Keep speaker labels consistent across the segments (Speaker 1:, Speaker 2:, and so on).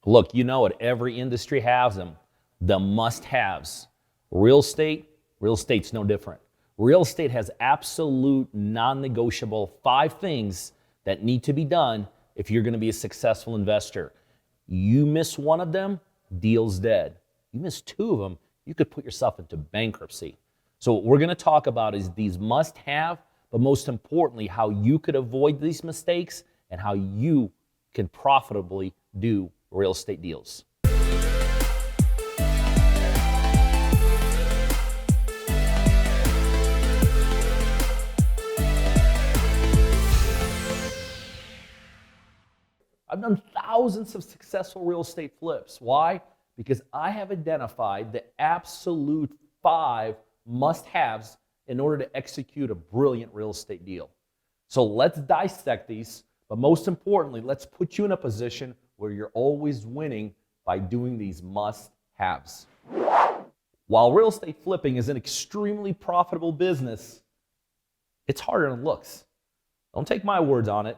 Speaker 1: Look, you know it. Every industry has them. The must-haves. Real estate's no different. Real estate has absolute non-negotiable 5 things that need to be done if you're going to be a successful investor. You miss one of them, deal's dead. You miss 2 of them, you could put yourself into bankruptcy. So what we're going to talk about is these must-have, but most importantly, how you could avoid these mistakes and how you can profitably do real estate deals. I've done thousands of successful real estate flips. Why? Because I have identified the absolute 5 must-haves in order to execute a brilliant real estate deal. So let's dissect these, but most importantly, let's put you in a position where you're always winning by doing these must-haves. While real estate flipping is an extremely profitable business, it's harder than it looks. Don't take my words on it.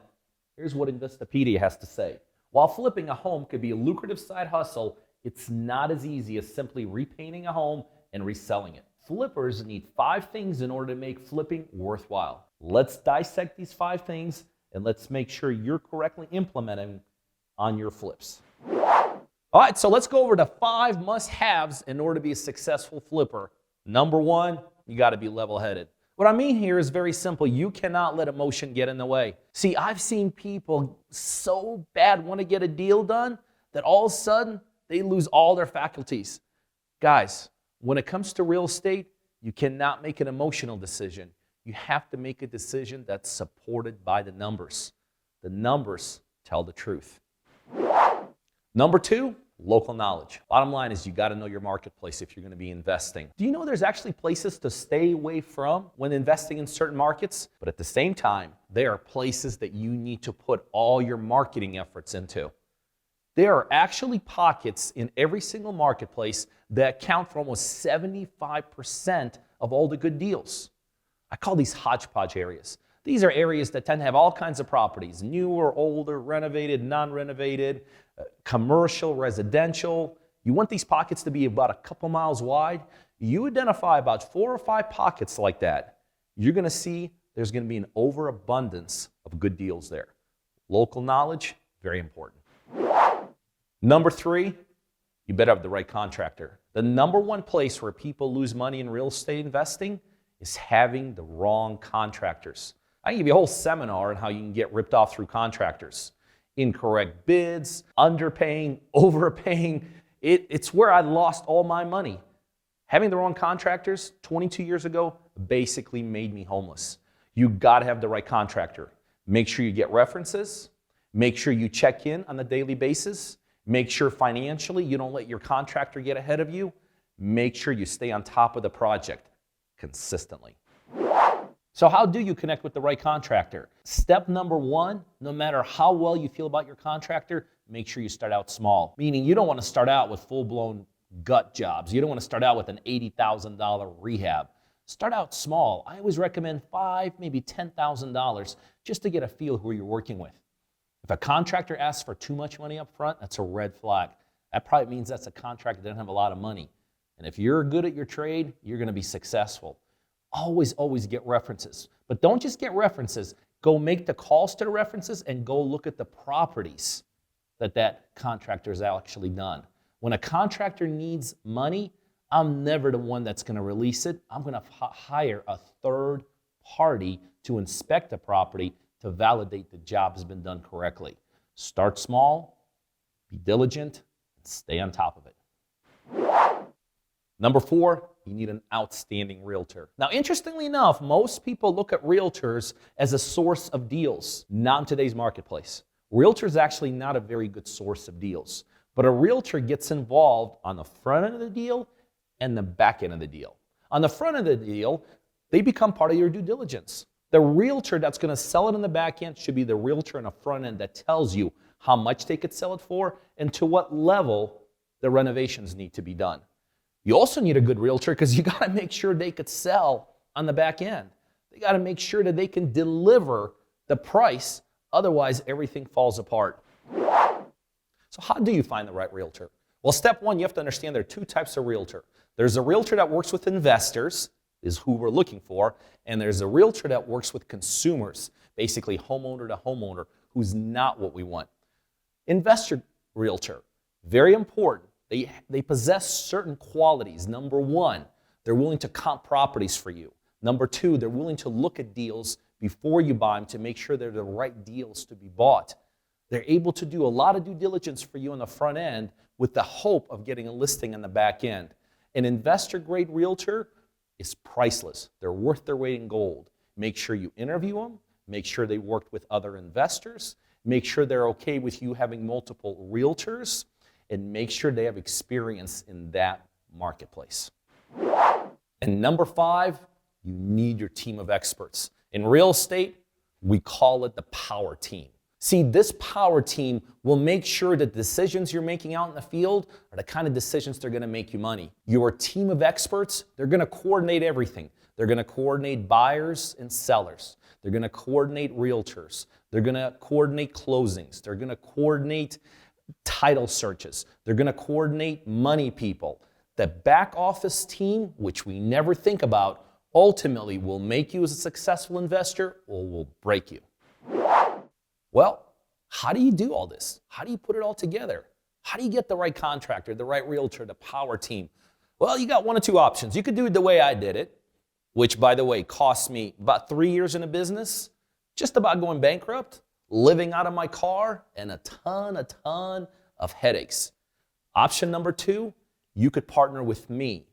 Speaker 1: Here's what Investopedia has to say. While flipping a home could be a lucrative side hustle, it's not as easy as simply repainting a home and reselling it. Flippers need 5 things in order to make flipping worthwhile. Let's dissect these 5 things and let's make sure you're correctly implementing on your flips. All right, so let's go over the 5 must-haves in order to be a successful flipper. Number 1, you got to be level-headed. What I mean here is very simple. You cannot let emotion get in the way. See, I've seen people so bad want to get a deal done that all of a sudden they lose all their faculties. Guys, when it comes to real estate, you cannot make an emotional decision. You have to make a decision that's supported by the numbers. The numbers tell the truth. Number 2, local knowledge. Bottom line is you got to know your marketplace if you're going to be investing. Do you know there's actually places to stay away from when investing in certain markets? But at the same time, there are places that you need to put all your marketing efforts into. There are actually pockets in every single marketplace that account for almost 75% of all the good deals. I call these hodgepodge areas. These are areas that tend to have all kinds of properties, newer, older, renovated, non-renovated, commercial, residential. You want these pockets to be about a couple miles wide. You identify about 4 or 5 pockets like that. You're going to see there's going to be an overabundance of good deals there. Local knowledge, very important. Number 3, you better have the right contractor. The number 1 place where people lose money in real estate investing is having the wrong contractors. I can give you a whole seminar on how you can get ripped off through contractors. Incorrect bids, underpaying, overpaying. It's where I lost all my money. Having the wrong contractors 22 years ago basically made me homeless. You got to have the right contractor. Make sure you get references. Make sure you check in on a daily basis. Make sure financially you don't let your contractor get ahead of you. Make sure you stay on top of the project consistently. So how do you connect with the right contractor? Step number 1, no matter how well you feel about your contractor, make sure you start out small. Meaning you don't want to start out with full-blown gut jobs. You don't want to start out with an $80,000 rehab. Start out small. I always recommend $5,000, maybe $10,000 just to get a feel who you're working with. If a contractor asks for too much money up front, that's a red flag. That probably means that's a contractor that doesn't have a lot of money. And if you're good at your trade, you're going to be successful. Always get references. But don't just get references. Go make the calls to the references and go look at the properties that contractor has actually done. When a contractor needs money, I'm never the one that's going to release it. I'm going to hire a third party to inspect the property to validate the job has been done correctly. Start small, be diligent, and stay on top of it. Number 4, you need an outstanding realtor. Now, interestingly enough, most people look at realtors as a source of deals, not in today's marketplace. Realtor is actually not a very good source of deals, but a realtor gets involved on the front end of the deal and the back end of the deal. On the front end of the deal, they become part of your due diligence. The realtor that's going to sell it in the back end should be the realtor in the front end that tells you how much they could sell it for and to what level the renovations need to be done. You also need a good realtor because you got to make sure they could sell on the back end. They got to make sure that they can deliver the price, otherwise everything falls apart. So how do you find the right realtor? Well, step one, you have to understand there are two types of realtor. There's a realtor that works with investors, is who we're looking for, and there's a realtor that works with consumers, basically homeowner to homeowner, who's not what we want. Investor realtor, very important. They possess certain qualities. Number one, they're willing to comp properties for you. Number two, they're willing to look at deals before you buy them to make sure they're the right deals to be bought. They're able to do a lot of due diligence for you on the front end with the hope of getting a listing on the back end. An investor-grade realtor is priceless. They're worth their weight in gold. Make sure you interview them. Make sure they worked with other investors. Make sure they're okay with you having multiple realtors. And make sure they have experience in that marketplace. And number five, you need your team of experts. In real estate, we call it the power team. See, this power team will make sure that decisions you're making out in the field are the kind of decisions that are going to make you money. Your team of experts, they're going to coordinate everything. They're going to coordinate buyers and sellers. They're going to coordinate realtors. They're going to coordinate closings. They're going to coordinate title searches. They're going to coordinate money people. The back office team, which we never think about, ultimately will make you as a successful investor or will break you. Well, how do you do all this? How do you put it all together? How do you get the right contractor, the right realtor, the power team? Well, you got one of two options. You could do it the way I did it, which, by the way, cost me about 3 years in a business, just about going bankrupt, living out of my car, and a ton of headaches. Option number two, you could partner with me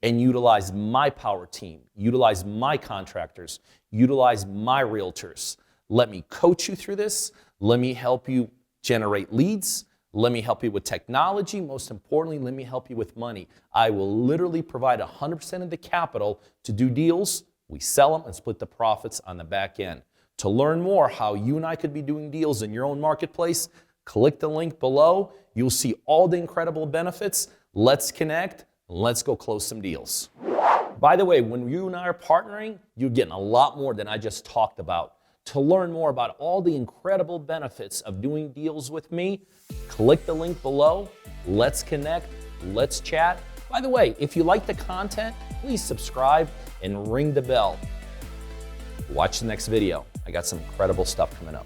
Speaker 1: and utilize my power team, utilize my contractors, utilize my realtors. Let me coach you through this. Let me help you generate leads. Let me help you with technology. Most importantly, let me help you with money. I will literally provide 100% of the capital to do deals. We sell them and split the profits on the back end. To learn more how you and I could be doing deals in your own marketplace, click the link below. You'll see all the incredible benefits. Let's connect. Let's go close some deals. By the way, when you and I are partnering, you're getting a lot more than I just talked about. To learn more about all the incredible benefits of doing deals with me, click the link below. Let's connect. Let's chat. By the way, if you like the content, please subscribe and ring the bell. Watch the next video. I got some incredible stuff coming up.